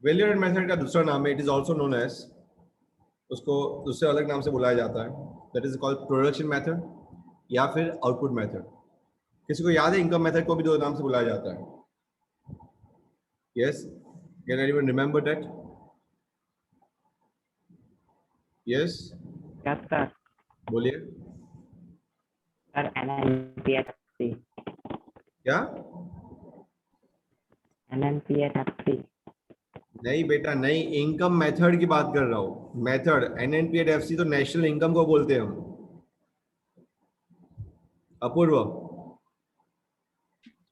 Value added method का दूसरा नाम है, it is also known as, उसको दूसरे अलग नाम से बुलाया जाता है, that is called production method या फिर आउटपुट मेथड। किसी को याद है इनकम मेथड को भी दो नाम से बुलाया जाता है? Yes, can anyone remember that? Yes, yes sir. बोलिए। Sir NNPFC। क्या? NNPFC। नहीं बेटा, नहीं, इनकम मेथड की बात कर रहा हूँ। मेथड NNPFC तो नेशनल इनकम को बोलते हैं हम। अपूर्व,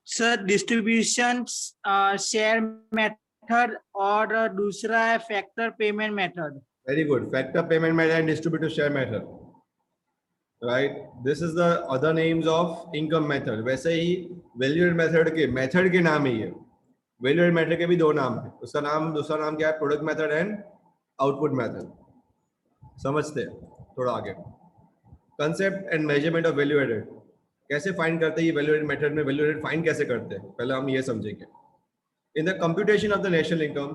सर डिस्ट्रीब्यूशन शेयर मेथड और दूसरा है factor payment method. Very good, factor payment method and distributor share method, right, this is the other names of income method. वैसे ही वैल्यू एडेड मेथड के नाम है ये। वैल्यू एडेड मेथड के भी दो नाम है, उसका नाम, दूसरा नाम क्या है? Product method and output method. समझते हैं थोड़ा आगे। Concept and measurement of value added, कैसे फाइंड करते हैं ये वैल्यू एडेड मेथड में? वैल्यू एडेड फाइंड कैसे करते हैं, पहले हम ये समझेंगे। In the computation of the national income,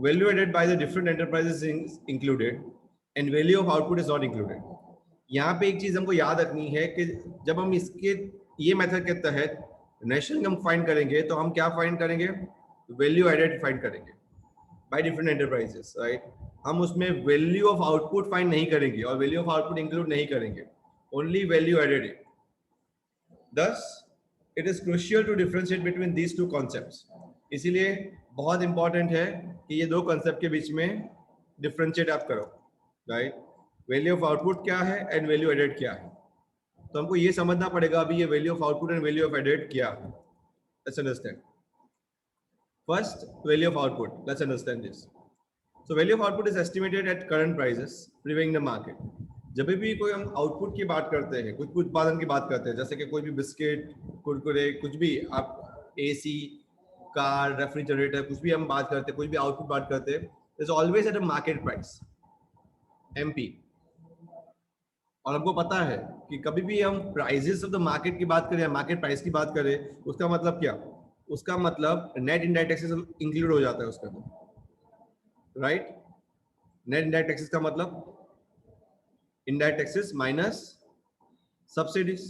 value added by the different enterprises included and value of output is not included. यहाँ पे एक चीज हमको याद रखनी है कि जब हम इसके ये मेथड के तहत नेशनल इनकम फाइंड करेंगे तो हम क्या फाइंड करेंगे? वैल्यू एडेड फाइंड करेंगे बाय डिफरेंट एंटरप्राइजेस, राइट। हम उसमें वैल्यू ऑफ आउटपुट फाइंड नहीं करेंगे और वैल्यू ऑफ आउटपुट इंक्लूड नहीं करेंगे, only value added. Thus, it is crucial to differentiate between these two concepts. इसीलिए बहुत इंपॉर्टेंट है कि ये दो कंसेप्ट के बीच में डिफरेंशिएट आप करो, राइट। वैल्यू ऑफ आउटपुट क्या है एंड वैल्यू एडेड क्या है, तो हमको ये समझना पड़ेगा अभी ये value of output and value of added क्या है। Let's understand first value of output, let's understand this. So value of output is estimated at current prices prevailing the market. जब भी कोई हम आउटपुट की बात करते हैं, कुछ उत्पादन की बात करते हैं, जैसे कि कोई भी बिस्किट, कुरकुरे, कुछ भी, आप एसी, कार, रेफ्रिजरेटर, कुछ भी हम बात करते हैं, कुछ भी आउटपुट बात करते हैं, is always at a market price, MP. और हमको पता है कि कभी भी हम प्राइजेस ऑफ द मार्केट की बात करें या मार्केट प्राइस की बात करें, उसका मतलब क्या? उसका मतलब नेट इनडायरेक्ट टैक्सेस इंक्लूड हो जाता है उसके अंदर, राइट। नेट इनडायरेक्ट टैक्सेस का मतलब इनडायरेक्ट टैक्सेस माइनस सब्सिडीज।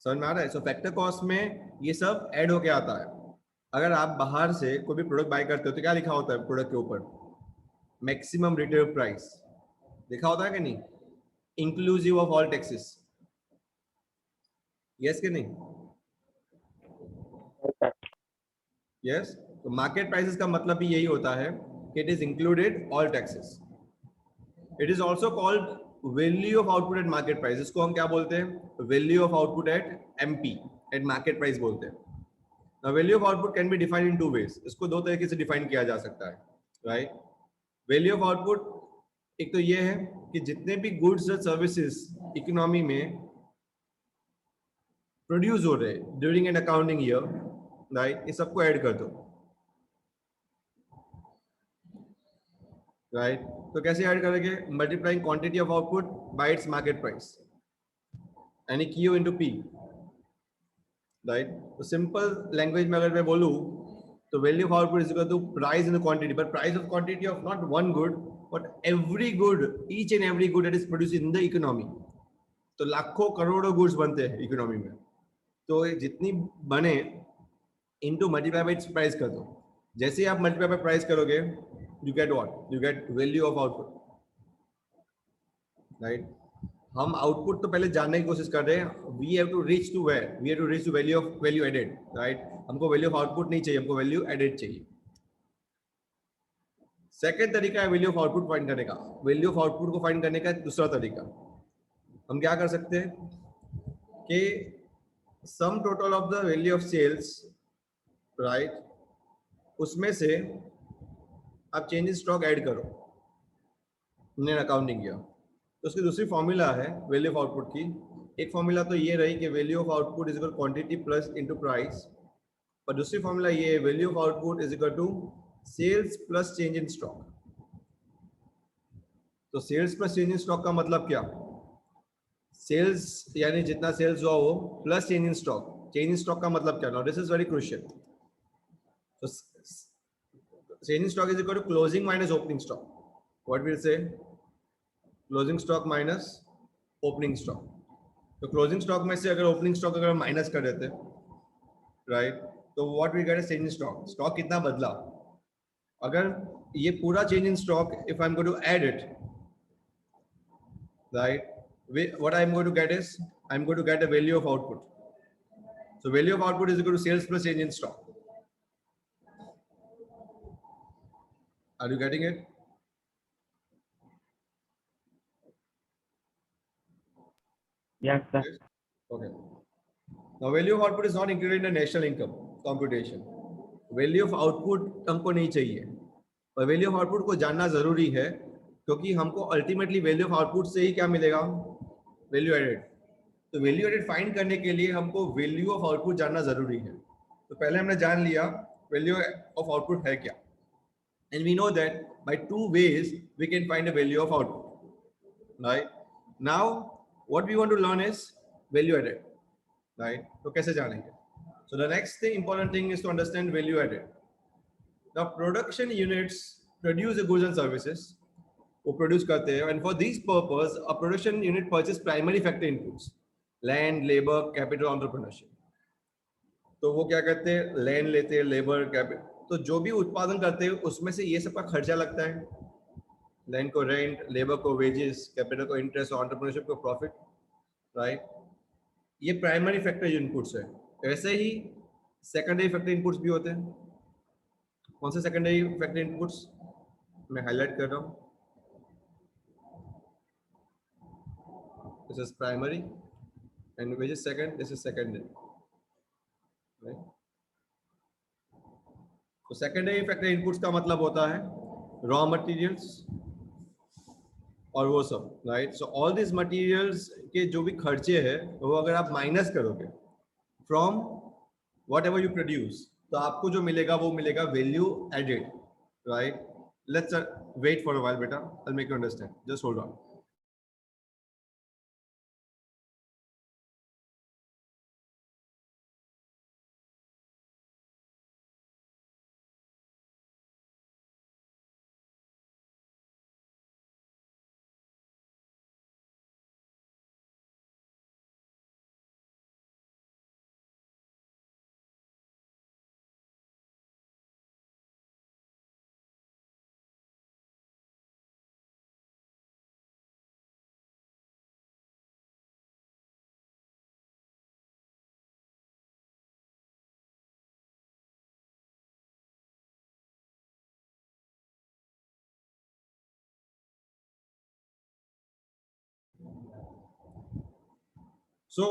समझ में आ रहा है? सो फैक्टर कॉस्ट में ये सब ऐड होके आता है। अगर आप बाहर से कोई भी प्रोडक्ट बाय करते हो तो क्या लिखा होता है प्रोडक्ट के ऊपर? मैक्सिमम रिटेल प्राइस लिखा होता है कि नहीं? Inclusive of all taxes, yes कि नहीं? यस। तो मार्केट प्राइसेस का मतलब भी यही होता है कि it is included all taxes. It is also called value of output at market price. इसको हम क्या बोलते हैं? Value of output at MP, eight market price बोलते हैं। Now, value of output can be defined in two ways. इसको दो तरीके से डिफाइन किया जा सकता है, राइट। वैल्यू ऑफ आउटपुट एक तो ये है कि जितने भी गुड्स और सर्विसेज इकोनॉमी में प्रोड्यूस हो रहे during an accounting year, right, ये सबको ऐड कर दो, राइट। तो कैसे ऐड करेंगे? Multiplying quantity of output by its market price, यानी क्यू इनटू पी, राइट। तो सिंपल लैंग्वेज में अगर मैं बोलूं तो value of output is equal to price in quantity, but price of quantity of not one good but every good, each and every good that is produce in the economy. तो लाखों करोड़ों goods बनते हैं economy में, तो जितनी बने into multiply by its price कर दो। जैसे ही आप मल्टीप्लाई बाय प्राइस करोगे, you get what? You get value of output, right. हम आउटपुट तो पहले जानने की कोशिश कर रहे हैं। We have to reach to where? We have to reach to value of value added, right. हमको वैल्यू ऑफ आउटपुट नहीं चाहिए, हमको वैल्यू एडेड चाहिए। सेकंड तरीका है वैल्यू ऑफ आउटपुट फाइंड करने का। वैल्यू ऑफ आउटपुट को फाइंड करने का दूसरा तरीका हम क्या कर सकते हैं कि sum total of the value of sales, right, उसमें से आप चेंज इन स्टॉक ऐड करो इन अकाउंटिंग ईयर। तो उसकी दूसरी फॉर्मूला है वैल्यू ऑफ आउटपुट की। एक फॉर्मूला तो ये रही कि value of output is equal quantity plus into price, और दूसरी फॉर्मूला ये है value of output is equal to sales plus change in stock. तो sales plus change in stock का मतलब क्या? सेल्स यानी जितना सेल्स हुआ वो plus change in stock. Change in stock का मतलब क्या? Now this is very crucial. तो changing stock is equal to closing minus opening stock. What we'll say? Closing stock minus opening stock. तो closing stock में से अगर opening stock अगर minus कर देते, राइट, तो what we get is change in stock. Stock कितना बदला. अगर ये पूरा change in stock, if I am going to add it, right, what I am going to get is I am going to get a value of output. So value of output is equal to sales plus change in stock. Are you getting it? Yes, sir. Okay. Now value of output is not included in the national income computation. Value of output हमको नहीं चाहिए, और value of output को जानना जरूरी है, क्योंकि हमको अल्टीमेटली वैल्यू ऑफ आउटपुट से ही क्या मिलेगा, वैल्यू एडेड. तो वैल्यू एडेड फाइंड करने के लिए हमको वैल्यू ऑफ आउटपुट जानना जरूरी है. तो पहले हमने जान लिया वैल्यू ऑफ आउटपुट है क्या, and we know that by two ways we can find the value of output. Right, now what we want to learn is value added. Right, तो कैसे जानेंगे? So the next thing, important thing is to understand value added. The production units produce the goods and services, वो produce करते हैं, and for this purpose a production unit purchase primary factor inputs, land, labour, capital, entrepreneurship. तो वो क्या करते हैं, land लेते हैं, लेबर, कैपिटल. तो जो भी उत्पादन करते हैं उसमें से ये सबका खर्चा लगता है. लैंड को रेंट, लेबर को वेजेस, कैपिटल को इंटरेस्ट और एंटरप्रेन्योरशिप को प्रॉफिट. राइट, ये प्राइमरी फैक्टर इनपुट्स है. ऐसे ही सेकेंडरी फैक्टर इनपुट्स भी होते हैं. कौन से सेकेंडरी फैक्टर इनपुट्स मैं हाईलाइट कर रहा हूँ. This is primary, and which is second, this is secondary, right? So secondary factor inputs का मतलब होता है raw materials और वो सब, right? So all these materials के जो भी खर्चे हैं वो अगर आप माइनस करोगे from whatever you produce, तो आपको जो मिलेगा वो मिलेगा value added, right? Let's wait for a while, beta. I'll make you understand. Just hold on. So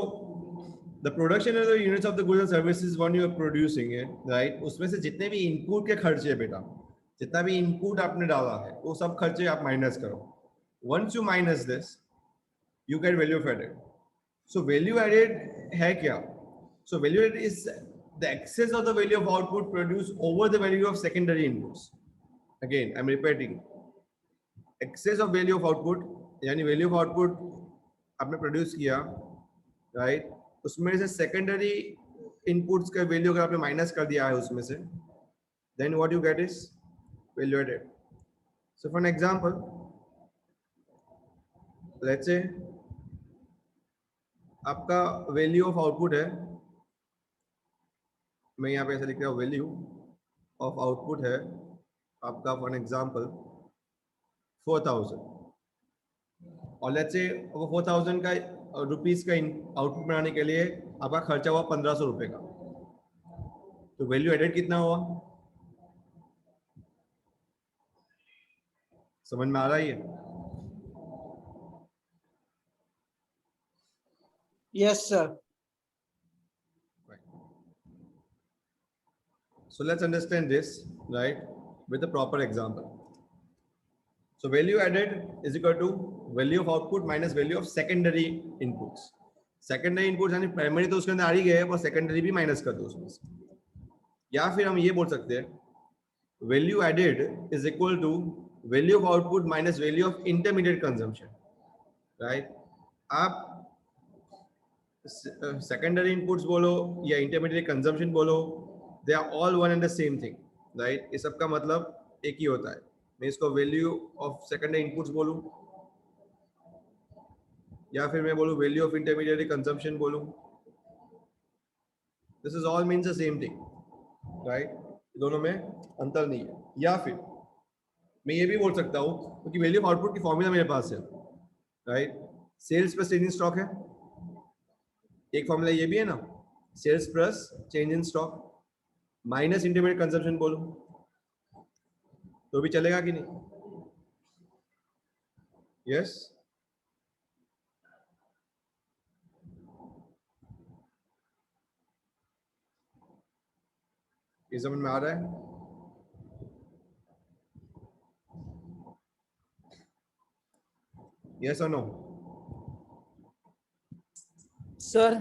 the production of the units of the goods and services when you are producing it, right? उसमें से जितने भी input के खर्चे बेटा, जितना भी input आपने डाला है वो सब खर्चे आप माइनस करो. Once you minus this, you get value added. So value added है क्या? So value added is the excess of the value of output produced over the value of secondary inputs. Again, I'm repeating. Excess of value of output, यानी value of output आपने produce किया, right, उसमें से secondary inputs का value अगर आपने minus कर दिया है उसमें से, then what you get is value added. So for an example, let's say आपका वैल्यू ऑफ आउटपुट है, मैं यहाँ पे ऐसा लिख रहा हूँ, वैल्यू ऑफ आउटपुट है आपका फॉर एन एग्जांपल 4000, और लेट्स से वो 4000 का रुपीस का आउटपुट बनाने के लिए आपका खर्चा हुआ 1500 रुपए का. तो वैल्यू एडेड कितना हुआ, समझ में आ रहा है ये? Yes, sir. So let's understand this, right, with a proper example. So value added is equal to value of output minus value of secondary inputs. Secondary inputs यानी primary तो उसके अंदर आ ही गए, पर secondary भी minus कर दो उसमें से. या फिर हम ये बोल सकते हैं value added is equal to value of output minus value of intermediate consumption, right? आप secondary inputs बोलो या intermediate consumption बोलो, they are all one and the same thing, right? इस सब का मतलब एक ही होता है। मैं इसको वैल्यू ऑफ सेकेंडरी इनपुट्स बोलूं या फिर मैं बोलूं वैल्यू ऑफ इंटरमीडिएट कंजम्पशन बोलूं, this is all means the same thing, right? दोनों में अंतर नहीं है। या फिर मैं ये भी बोल सकता हूँ, क्योंकि वैल्यू ऑफ आउटपुट की फॉर्मूला मेरे पास है, right? Sales plus change in stock है, एक फॉर्मूला ये भी है ना, sales plus change in stock minus intermediate consumption बोलूं तो भी चलेगा कि नहीं? यस? ये समझ में आ रहा है? यस और नो? सर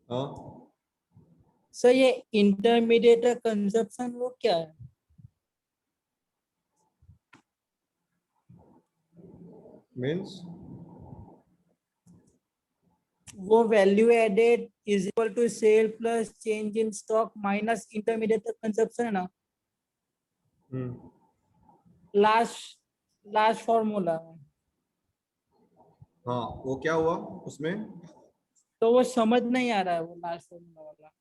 हाँ, सर ये इंटरमीडिएट कंजप्शन वो क्या है? मीन्स वो value added is equal to sale plus change in stock minus intermediate consumption है ना, लास्ट फॉर्मूला। हाँ, वो क्या हुआ उसमें? तो वो समझ नहीं आ रहा है वो लास्ट फॉर्मूला वाला।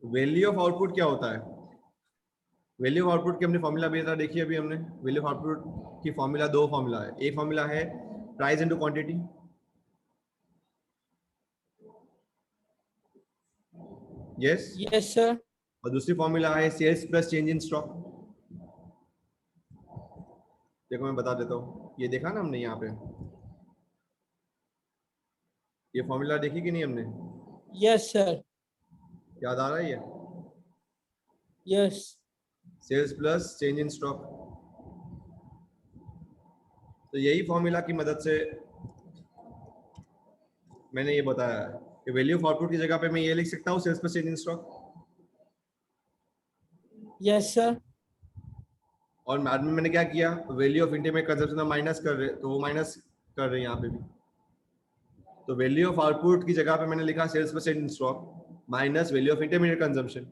वैल्यू ऑफ आउटपुट क्या होता है? वैल्यू ऑफ आउटपुट की हमने फॉर्मूला भी देखी अभी हमने। वैल्यू ऑफ आउटपुट की फॉर्मूला दो फॉर्मूला है, एक फॉर्मूला है price into quantity, yes, yes sir. और दूसरी फॉर्मूला है sales plus change in stock. देखो मैं बता देता हूँ, ये देखा ना हमने यहाँ पे, ये फॉर्मूला देखी कि नहीं हमने? Yes sir. याद आ रहा है ये? Yes. Sales plus change in stock. तो यही फॉर्मूला की मदद से मैंने ये बताया है कि वैल्यू ऑफ आउटपुट की जगह पे मैं ये लिख सकता हूँ sales plus change in stock. Yes sir. और बाद में मैंने क्या किया, value of intermediate consumption minus कर रहे, तो वो माइनस कर रहे हैं यहाँ पे भी। तो वैल्यू ऑफ आउटपुट की जगह पे मैंने लिखा sales percent in stock minus value of intermediate consumption.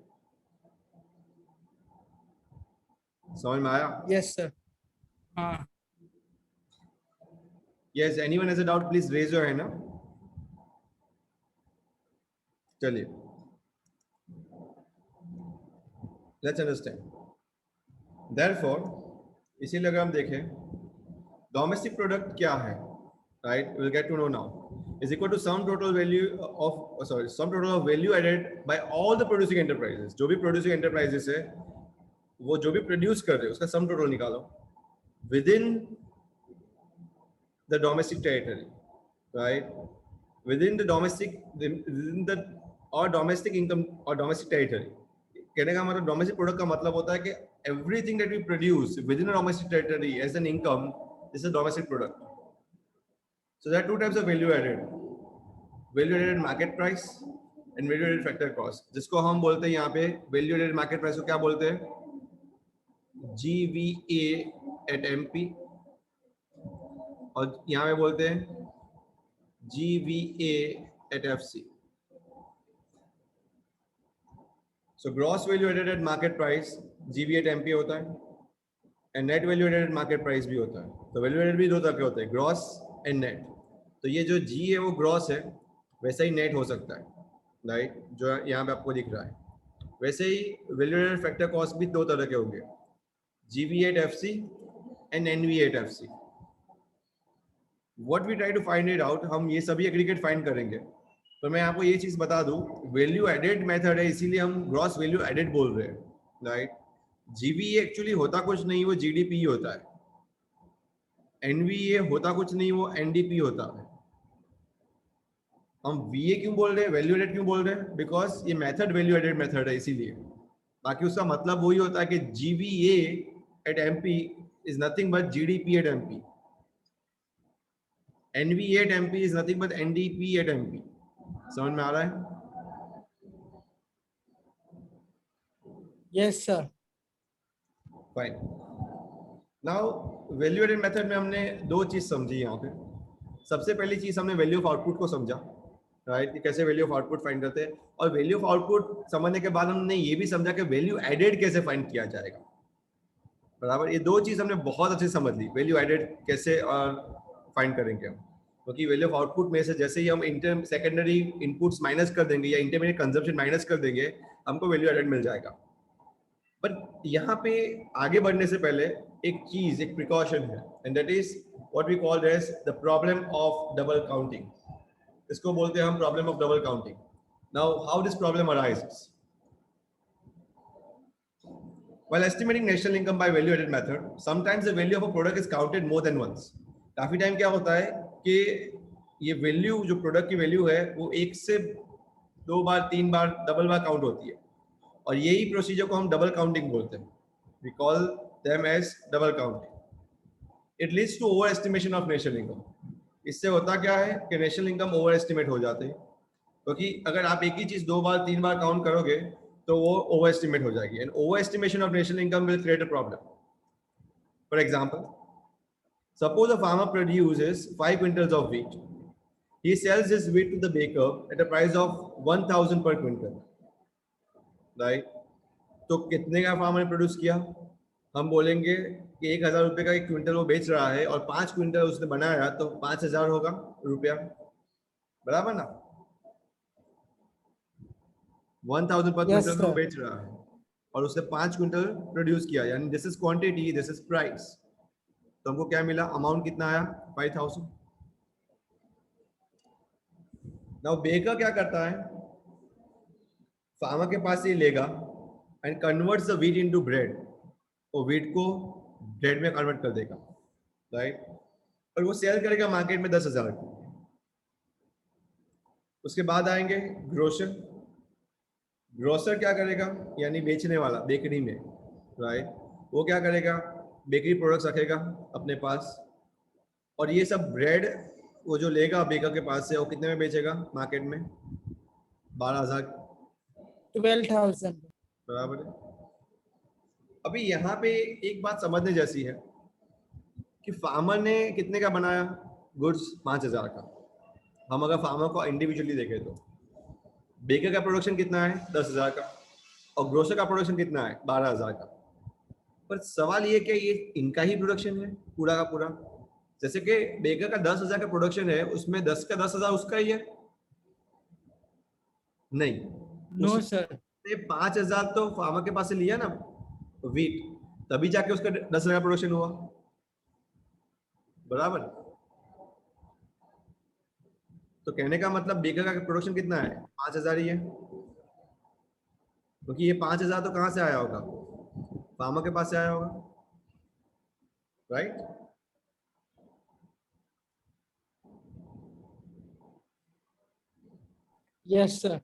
समझ में आया? Yes sir. हाँ। Yes, anyone has a doubt please raise your hand. चलिए, लेट्स अंडरस्टैंड। देयरफॉर इसीलिए अगर हम देखें डोमेस्टिक प्रोडक्ट क्या है, right, will get to know now, is equal to sum total value of sum total of value added by all the producing enterprises। जो भी producing enterprises है वो जो भी प्रोड्यूस कर रहे हैं उसका सम टोटल निकालो within the domestic territory, right, within the domestic income or domestic territory। कहने का मतलब डोमेस्टिक प्रोडक्ट का मतलब होता है कि everything that we produce within a domestic territory as an income, this is domestic product। So there are two types of value added, value added market price and value added factor cost, जिसको हम बोलते हैं यहाँ पे value added market price को क्या बोलते हैं, GVA at MP, और यहाँ पे बोलते हैं GVA at FC। So gross value added at market price GVA at MP होता है and net value added at market price भी होता है। तो value added भी दो तरह के होते हैं, gross and net। तो ये जो G है वो ग्रॉस है, वैसा ही नेट हो सकता है, राइट, जो यहाँ पे आपको दिख रहा है। वैसे ही वैल्यू एडेड फैक्टर कॉस्ट भी दो तरह के होंगे, GVA at FC and NVA at FC। What we try to find it out, हम ये सभी एग्रीगेट फाइंड करेंगे। तो मैं आपको ये चीज बता दूं, वैल्यू एडेड मेथड है इसीलिए हम ग्रॉस वैल्यू एडेड बोल रहे हैं, राइट। GVA एक्चुअली होता कुछ नहीं, वो GDP होता है। NVA होता कुछ नहीं, वो NDP होता है। हम VA क्यों बोल रहे हैं, वैल्यू एडेड क्यों बोल रहे हैं, बिकॉज ये मेथड वैल्यू एडेड मेथड है इसीलिए। बाकी उसका मतलब वही होता है कि GVA at MP is nothing but GDP at MP, NVA at MP is nothing but NDP at MP। समझ में आ रहा है? Yes sir. Fine. Now value added method में हमने दो चीज समझी यहाँ पे। सबसे पहली चीज हमने वैल्यू ऑफ आउटपुट को समझा, राइट, कैसे वैल्यू ऑफ आउटपुट फाइंड करते हैं। और वैल्यू ऑफ आउटपुट समझने के बाद हमने ये भी समझा कि वैल्यू एडेड कैसे फाइंड किया जाएगा। बराबर। ये दो चीज हमने बहुत अच्छे से समझ ली, वैल्यू एडेड कैसे और फाइंड करेंगे हम, क्योंकि वैल्यू ऑफ आउटपुट में से जैसे ही हम इंटर सेकेंडरी इनपुट्स माइनस कर देंगे या इंटरमीडिएट कंजम्पशन माइनस कर देंगे, हमको वैल्यू एडेड मिल जाएगा। पर यहाँ पे आगे बढ़ने से पहले एक चीज, एक प्रिकॉशन है, and that is what we call as the problem of double counting. इसको बोलते हैं हम problem of double counting. Now how this problem arises? While estimating national income by value added method, sometimes the value of a product is counted more than once. काफी time क्या होता है कि ये वैल्यू, जो प्रोडक्ट की value है, वो एक से दो बार, तीन बार, डबल बार काउंट होती है, और यही प्रोसीजर को हम डबल काउंटिंग बोलते हैं। We call them as double counting. It leads to overestimation of national income. इससे होता क्या है कि नेशनल इनकम ओवर एस्टिमेट हो जाते हैं, क्योंकि अगर आप एक ही चीज दो बार, तीन बार काउंट करोगे तो वो ओवर एस्टिमेट हो जाएगी, and over estimation of national income will create a problem. For example, suppose a farmer produces 5 quintals of wheat. He sells his wheat to the baker at a price of 1000 per quintal, right? तो कितने का farmer ने produce किया? हम बोलेंगे कि 1000 रुपए का एक क्विंटल वो बेच रहा है, और 5 क्विंटल उसने बनाया, तो 5000 होगा रुपया, बराबर ना? 1000 पर Yes, क्विंटल वो sir. बेच रहा है, और उसने 5 क्विंटल प्रोड्यूस किया, यानी this is quantity, this is price. तो हमको क्या मिला? अमाउंट कितना आया? 5000। नाउ बेकर क्या करता है? फार्मर के पास से लेगा and converts the wheat into breadth, और व्हीट को ब्रेड में कन्वर्ट कर देगा, राइट? और वो सेल करेगा मार्केट में 10,000 की। उसके बाद आएंगे ग्रोसर। ग्रोसर क्या करेगा? यानी बेचने वाला बेकरी में, राइट? वो क्या करेगा? बेकरी प्रोडक्ट्स रखेगा अपने पास, और ये सब ब्रेड वो जो लेगा बेकर के पास से, वो कितने में बेचेगा मार्केट में? 12,000, 12,000. बराबर है। अभी यहाँ पे एक बात समझने जैसी है कि फार्मर ने कितने का बनाया गुड्स? 5,000 का। हम अगर फार्मर को इंडिविजुअली देखें तो बेकर का प्रोडक्शन कितना है? 10,000 का, और ग्रोसर का प्रोडक्शन कितना है? 12,000 का। पर सवाल ये कि ये इनका ही प्रोडक्शन है पूरा का पूरा? जैसे कि बेकर का 10,000 का प्रोडक्शन है, उसमें 10 का 10,000 उसका ही है? नहीं, No, sir. उसने 5,000 तो फार्मर के पास से लिया ना व्हीट, तभी जाके उसका 10,000 प्रोडक्शन हुआ, बराबर? तो कहने का मतलब बेकर का प्रोडक्शन कितना है? 5,000 ही है, क्योंकि ये 5,000 तो कहां से आया होगा? फार्मर के पास से आया होगा, right? Yes, sir.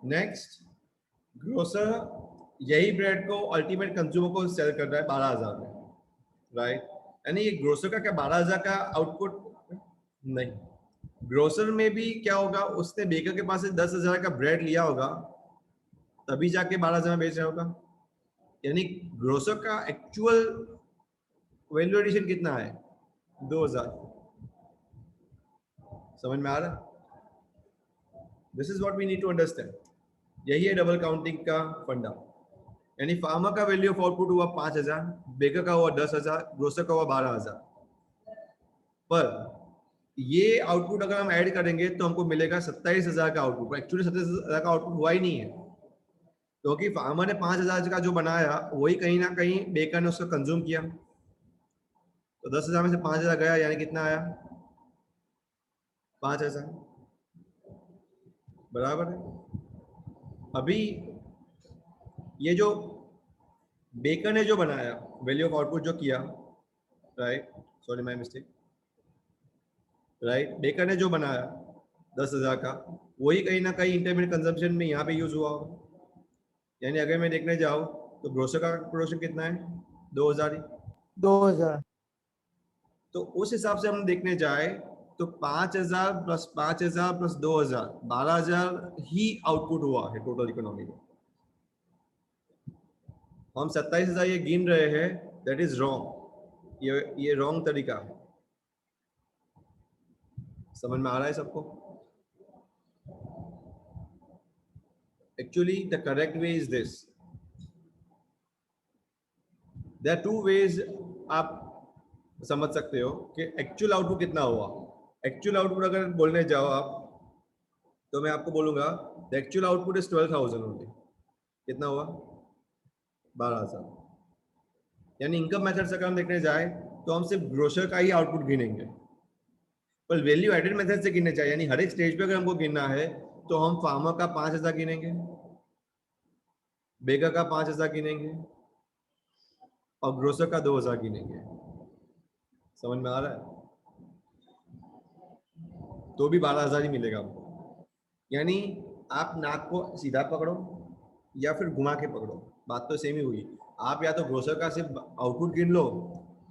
Next, grocer यही ब्रेड को अल्टीमेट कंज्यूमर को सेल कर रहा है 12,000 में, राइट? यानी ये ग्रोसर का क्या 12,000 का आउटपुट? नहीं, ग्रोसर में भी क्या होगा? उसने बेकर के पास से 10,000 का ब्रेड लिया होगा, तभी जाके 12,000 में बेच रहा होगा। यानी ग्रोसर का एक्चुअल वैल्यू एडिशन कितना है? 2,000। समझ में आ रहा? This is what we need to understand. यही है डबल काउंटिंग का फंडा। यानी फार्मर का वैल्यू ऑफ आउटपुट हुआ 5,000, बेकर का हुआ 10,000, ग्रोसर का हुआ 12,000। पर ये आउटपुट अगर हम ऐड करेंगे तो हमको मिलेगा 27,000 का आउटपुट। एक्चुअली 27,000 का आउटपुट हुआ ही नहीं है, क्योंकि फार्मर ने 5,000 का जो बनाया वही कहीं ना कहीं बेकर ने उसको कंज्यूम किया। तो 10,000 में से 5,000 गया, यानी कितना आया? 5,000, बराबर है। अभी ये जो बेकर ने जो बनाया, वैल्यू ऑफ आउटपुट जो किया, right, sorry my mistake, right, baker ने जो बनाया 10,000 का, वही कहीं ना कहीं इंटरमीडिएट कंजम्पशन में यहाँ पे यूज हुआ होगा। यानी अगर मैं देखने जाऊँ तो ग्रोसर का प्रोडक्शन कितना है? 2,000 ही। 2,000. तो उस हिसाब से हम देखने जाए तो 5,000 प्लस 5,000 प्लस 2,000, 12,000 ही आउटपुट हुआ है टोटल इकोनॉमी में। हम 27,000 ये गिन रहे हैं, दैट इज रॉन्ग। ये रॉन्ग तरीका है। समझ में आ रहा है सबको? Actually the correct way is this, there are two ways आप समझ सकते हो कि एक्चुअल आउटपुट कितना हुआ। एक्चुअल आउटपुट अगर बोलने जाओ आप तो मैं आपको बोलूंगा the actual output is 12,000 only. कितना हुआ? 12,000। यानी इनकम मेथड से अगर हम देखने जाए तो हम सिर्फ ग्रोसर का ही आउटपुट गिनेंगे, पर वैल्यू एडेड मेथड से गिनने चाहिए। यानी हर एक स्टेज पे अगर हमको गिनना है तो हम फार्मर का 5,000 गिनेंगे, बेकर का 5,000 गिनेंगे और ग्रोसर का 2,000 गिनेंगे। समझ में आ रहा है? तो भी 12,000 ही मिलेगा हमको। यानी आप नाक को सीधा पकड़ो या फिर घुमा के पकड़ो, बात तो सेम ही हुई। आप या तो ग्रोसर का सिर्फ आउटपुट गिन लो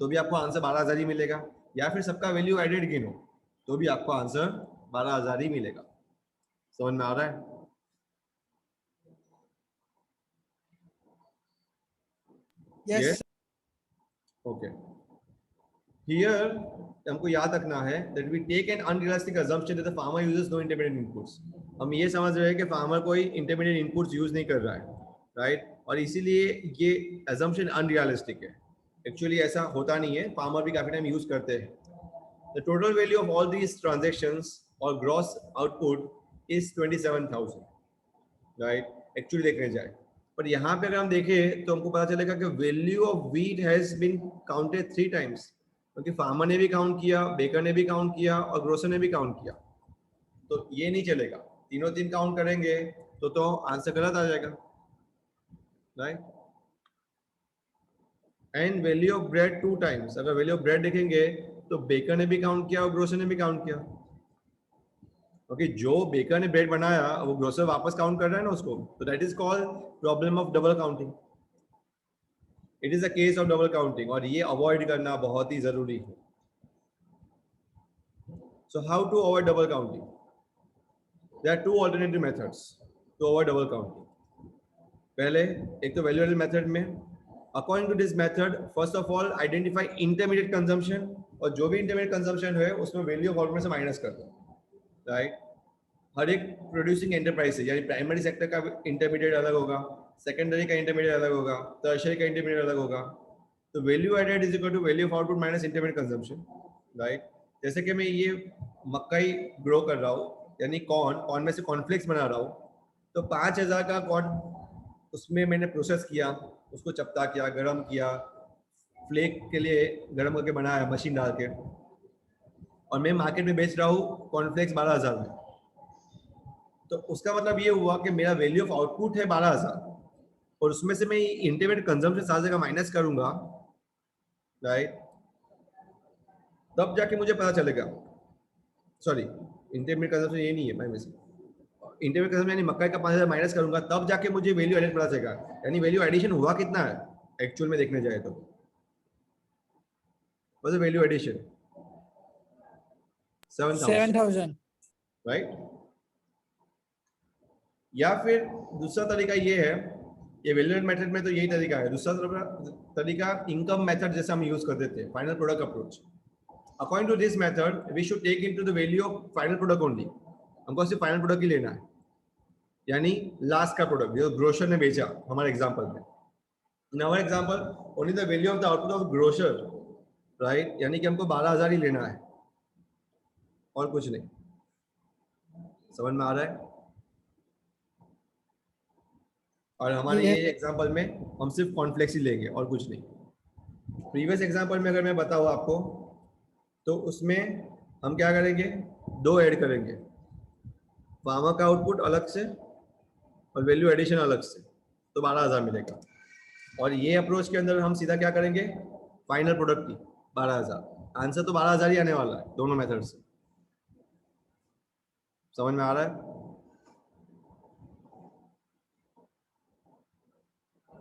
तो भी आपको आंसर 12,000 ही मिलेगा, या फिर सबका वैल्यू एडेड गिनो तो भी आपको आंसर 12,000 ही मिलेगा। समझ में आ रहा है? Yes. ओके। हियर हमको याद रखना है that we take an unrealistic assumption that the farmer uses no intermediate inputs. हम ये समझ रहे हैं कि फार्मर कोई इंटरमीडिएट इनपुट्स यूज नहीं कर रहा है, राइट? और इसीलिए ये अजम्पशन अनरियलिस्टिक है। एक्चुअली ऐसा होता नहीं है, फार्मर भी काफी टाइम यूज करते हैं। The total value of all these transactions or gross output is 27,000, right? Actually देखने जाए, पर यहाँ पे अगर हम देखें तो हमको पता चलेगा कि value of wheat has been counted 3 times, क्योंकि फार्मर ने भी काउंट किया, बेकर ने भी काउंट किया और ग्रोसर ने भी काउंट किया। तो ये नहीं चलेगा, तीनों तीन काउंट करेंगे तो आंसर गलत आ जाएगा, right? And value of bread 2 times, अगर वैल्यू ऑफ ब्रेड देखेंगे तो बेकर ने भी काउंट किया और ग्रोसर ने भी काउंट किया, क्योंकि जो बेकर ने ब्रेड बनाया वो ग्रोसर वापस काउंट कर रहा है ना उसको, तो that is called problem of double counting. It is a case of double counting और ये अवॉइड करना बहुत ही जरूरी है। So how to avoid double counting? There are 2 alternative methods to avoid double counting. पहले एक तो वैल्यू एडेड मेथड में, according to this method first of all identify intermediate consumption, और जो भी इंटरमीडिएट कंजम्पशन है उसमें वैल्यू ऑफ आउटपुट से माइनस कर दो, राइट? हर एक प्रोड्यूसिंग एंटरप्राइज से, यानी प्राइमरी सेक्टर का इंटरमीडिएट अलग होगा, सेकेंडरी का इंटरमीडिएट अलग होगा, टर्शियरी का इंटरमीडिएट अलग होगा। तो value added is equal to value of output minus intermediate consumption, right? जैसे कि मैं ये मकई ग्रो कर रहा हूँ, यानी कॉर्न में से कॉर्नफ्लेक्स बना रहा हूँ, तो 5,000 का कॉर्न उसमें मैंने प्रोसेस किया, उसको चपटा किया, गर्म किया, फ्लेक के लिए गर्म करके बनाया मशीन डाल के, और मैं मार्केट में बेच रहा हूँ कॉर्नफ्लेक्स 12,000 में। तो उसका मतलब ये हुआ कि मेरा वैल्यू ऑफ आउटपुट है 12,000 और उसमें से मैं इंटरमीडिएट कंजम्पशन 7,000 का माइनस करूंगा, राइट? तब जाके मुझे पता चलेगा, सॉरी इंटरमीडिएट कंजम्पशन ये नहीं है भाई, में से इंटरमीडिएट कंजम्पशन यानी मक्का का 5,000 माइनस करूंगा, तब जाके मुझे वैल्यू एडेड पता चलेगा। यानी वैल्यू एडिशन हुआ कितना है एक्चुअल में देखने जाए तो, what is value addition? 7,000, right? या फिर दूसरा तरीका ये है, ये वैल्यू मेथड में तो यही तरीका है। दूसरा तरीका इनकम मेथड जैसे हम यूज करते थे, final product approach. According to this method we should take into the value of final product only. हमको सिर्फ फाइनल प्रोडक्ट ही लेना है, यानी लास्ट का प्रोडक्ट जो ग्रोसर ने बेचा हमारे एग्जांपल में। In our example only the value of the output of grocer, right? यानी कि हमको 12,000 ही लेना है और कुछ नहीं। समझ में आ रहा है? और हमारे ये एग्जांपल में हम सिर्फ कॉर्नफ्लेक्स ही लेंगे और कुछ नहीं। प्रीवियस एग्जांपल में अगर मैं बताऊँ आपको तो उसमें हम क्या करेंगे, 2 ऐड करेंगे, फार्मर का आउटपुट अलग से और वैल्यू एडिशन अलग से, तो 12,000 मिलेगा। और ये अप्रोच के अंदर हम सीधा क्या करेंगे, फाइनल प्रोडक्ट की 12,000। आंसर तो 12,000 ही आने वाला है दोनों मेथड से। समझ में आ रहा है?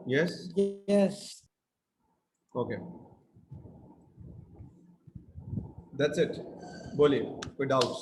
Yes? Yes. Okay, that's it. बोलिए, कोई डाउट्स?